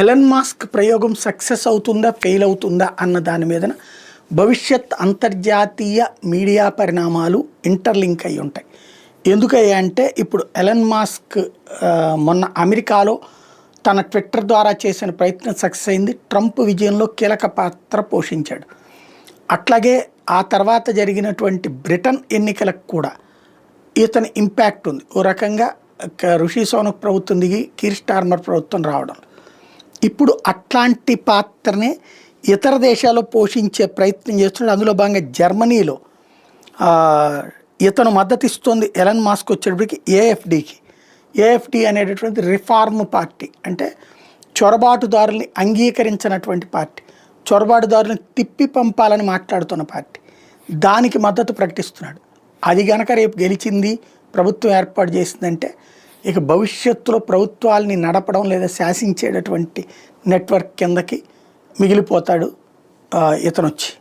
Elon Musk ప్రయోగం success అవుతుందా fail అవుతుందా అన్న దాని మీద భవిష్యత్ అంతర్జాతీయ మీడియా పరిణామాలు ఇంటర్లింక్ అయి ఉంటాయి. ఎందుకయ్యా అంటే ఇప్పుడు ఎలన్ మాస్క్ మొన్న అమెరికాలో తన ట్విట్టర్ ద్వారా చేసిన ప్రయత్నం సక్సెస్ అయింది. ట్రంప్ విజయంలో కీలక పాత్ర పోషించాడు. అట్లాగే ఆ తర్వాత జరిగినటువంటి బ్రిటన్ ఎన్నికలకు కూడా ఇతని ఇంపాక్ట్ ఉంది. ఓ రకంగా ఋషి సోనక్ ప్రభుత్వం దిగి కీర్ స్టార్మర్ ప్రభుత్వం రావడం, ఇప్పుడు అట్లాంటి పాత్రనే ఇతర దేశాల్లో పోషించే ప్రయత్నం చేస్తున్నాడు. అందులో భాగంగా జర్మనీలో ఇతను మద్దతు ఇస్తుంది ఎలన్ మాస్క్ వచ్చేటప్పటికి ఏఎఫ్డికి. ఏఎఫ్డి అనేటటువంటి రిఫార్మ్ పార్టీ, అంటే చొరబాటుదారుల్ని అంగీకరించినటువంటి పార్టీ, చొరబాటుదారులను తిప్పి పంపాలని మాట్లాడుతున్న పార్టీ. దానికి మద్దతు ప్రకటిస్తున్నాడు. అది గనక రేపు గెలిచింది, ప్రభుత్వం ఏర్పాటు చేసిందంటే ఇక భవిష్యత్తులో ప్రభుత్వాల్ని నడపడం లేదా శాసించేటటువంటి నెట్వర్క్ కిందకి మిగిలిపోతాడు ఇతను వచ్చి.